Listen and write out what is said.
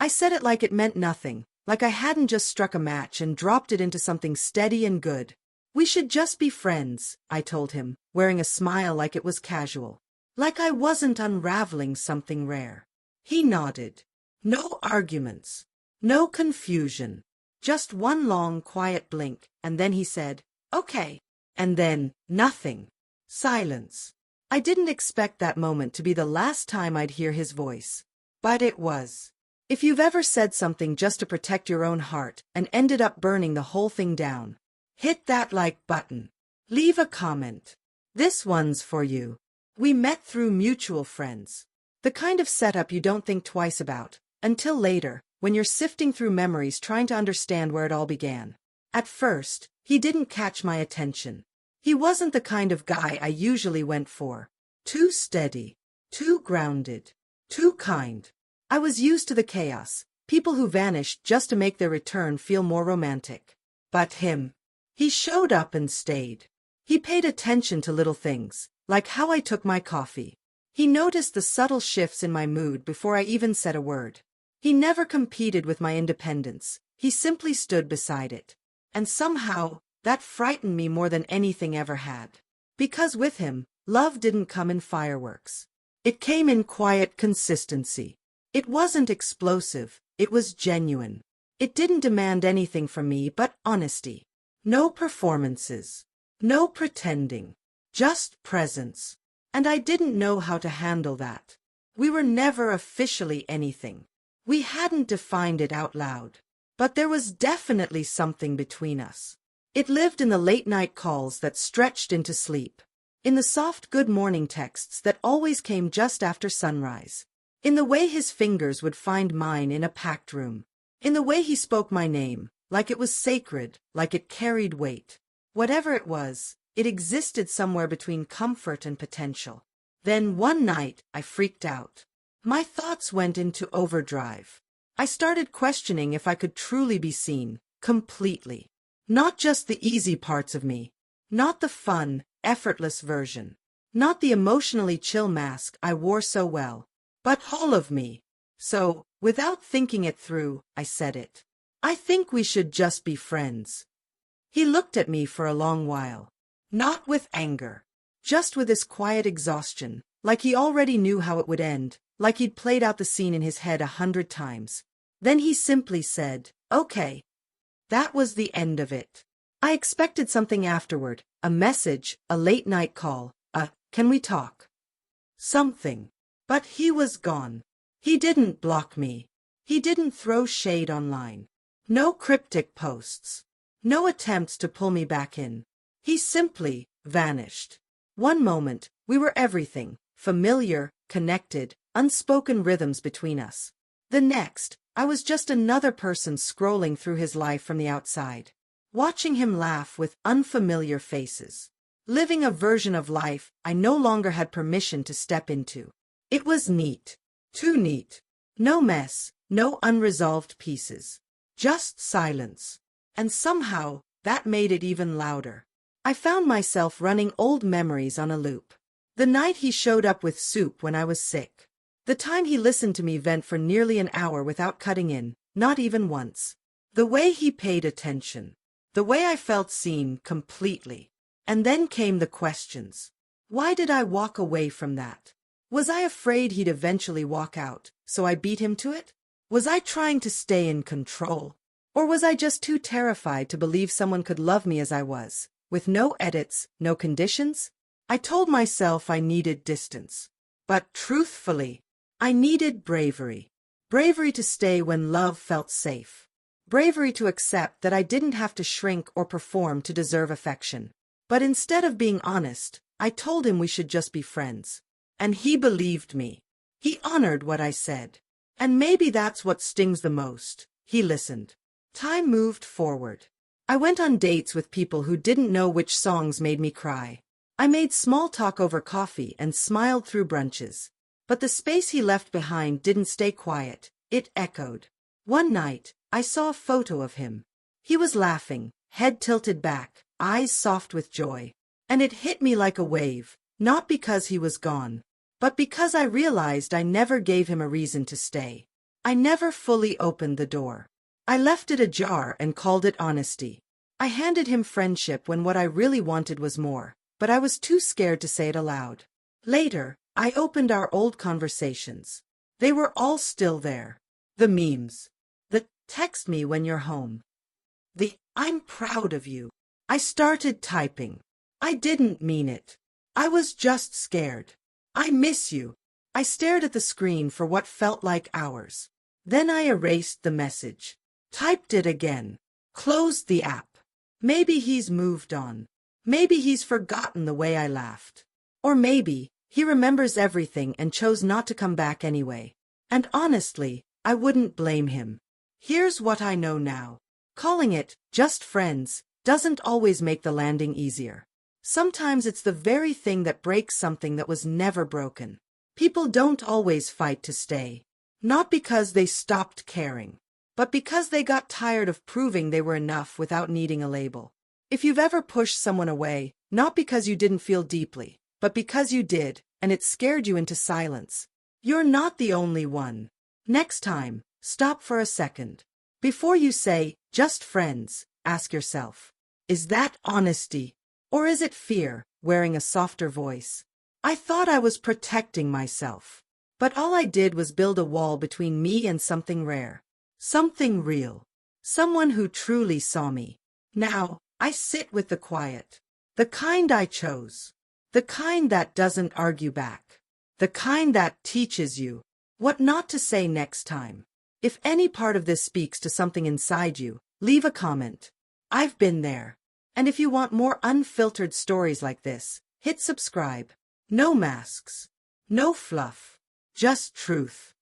I said it like it meant nothing, like I hadn't just struck a match and dropped it into something steady and good. We should just be friends, I told him, wearing a smile like it was casual. Like I wasn't unraveling something rare. He nodded. No arguments. No confusion. Just one long, quiet blink, and then he said, "Okay." And then, nothing. Silence. I didn't expect that moment to be the last time I'd hear his voice. But it was. If you've ever said something just to protect your own heart and ended up burning the whole thing down, hit that like button. Leave a comment. This one's for you. We met through mutual friends. The kind of setup you don't think twice about, until later, when you're sifting through memories trying to understand where it all began. At first, he didn't catch my attention. He wasn't the kind of guy I usually went for. Too steady. Too grounded. Too kind. I was used to the chaos, people who vanished just to make their return feel more romantic. But him. He showed up and stayed. He paid attention to little things, like how I took my coffee. He noticed the subtle shifts in my mood before I even said a word. He never competed with my independence, he simply stood beside it. And somehow, that frightened me more than anything ever had. Because with him, love didn't come in fireworks. It came in quiet consistency. It wasn't explosive, it was genuine. It didn't demand anything from me but honesty. No performances. No pretending. Just presence. And I didn't know how to handle that. We were never officially anything. We hadn't defined it out loud. But there was definitely something between us. It lived in the late-night calls that stretched into sleep. In the soft good morning texts that always came just after sunrise. In the way his fingers would find mine in a packed room. In the way he spoke my name, like it was sacred, like it carried weight. Whatever it was, it existed somewhere between comfort and potential. Then one night, I freaked out. My thoughts went into overdrive. I started questioning if I could truly be seen, completely. Not just the easy parts of me. Not the fun, effortless version. Not the emotionally chill mask I wore so well. But all of me. So, without thinking it through, I said it. I think we should just be friends. He looked at me for a long while. Not with anger. Just with this quiet exhaustion, like he already knew how it would end, like he'd played out the scene in his head 100 times. Then he simply said, "Okay." That was the end of it. I expected something afterward, a message, a late-night call, "Can we talk?" Something. But he was gone. He didn't block me. He didn't throw shade online. No cryptic posts. No attempts to pull me back in. He simply vanished. One moment, we were everything, familiar, connected, unspoken rhythms between us. The next, I was just another person scrolling through his life from the outside. Watching him laugh with unfamiliar faces. Living a version of life I no longer had permission to step into. It was neat. Too neat. No mess, no unresolved pieces. Just silence. And somehow, that made it even louder. I found myself running old memories on a loop. The night he showed up with soup when I was sick. The time he listened to me vent for nearly an hour without cutting in, not even once. The way he paid attention. The way I felt seen completely. And then came the questions. Why did I walk away from that? Was I afraid he'd eventually walk out, so I beat him to it? Was I trying to stay in control? Or was I just too terrified to believe someone could love me as I was, with no edits, no conditions? I told myself I needed distance. But truthfully, I needed bravery. Bravery to stay when love felt safe. Bravery to accept that I didn't have to shrink or perform to deserve affection. But instead of being honest, I told him we should just be friends. And he believed me. He honored what I said. And maybe that's what stings the most. He listened. Time moved forward. I went on dates with people who didn't know which songs made me cry. I made small talk over coffee and smiled through brunches. But the space he left behind didn't stay quiet. It echoed. One night, I saw a photo of him. He was laughing, head tilted back, eyes soft with joy. And it hit me like a wave, not because he was gone, but because I realized I never gave him a reason to stay. I never fully opened the door. I left it ajar and called it honesty. I handed him friendship when what I really wanted was more, but I was too scared to say it aloud. Later, I opened our old conversations. They were all still there. The memes. The text me when you're home. The I'm proud of you. I started typing. I didn't mean it. I was just scared. I miss you. I stared at the screen for what felt like hours. Then I erased the message. Typed it again. Closed the app. Maybe he's moved on. Maybe he's forgotten the way I laughed. Or maybe he remembers everything and chose not to come back anyway. And honestly, I wouldn't blame him. Here's what I know now. Calling it just friends doesn't always make the landing easier. Sometimes it's the very thing that breaks something that was never broken. People don't always fight to stay. Not because they stopped caring, but because they got tired of proving they were enough without needing a label. If you've ever pushed someone away, not because you didn't feel deeply, but because you did, and it scared you into silence, you're not the only one. Next time, stop for a second. Before you say, just friends, ask yourself, is that honesty? Or is it fear, wearing a softer voice? I thought I was protecting myself. But all I did was build a wall between me and something rare. Something real. Someone who truly saw me. Now, I sit with the quiet. The kind I chose. The kind that doesn't argue back. The kind that teaches you what not to say next time. If any part of this speaks to something inside you, leave a comment. I've been there. And if you want more unfiltered stories like this, hit subscribe. No masks. No fluff. Just truth.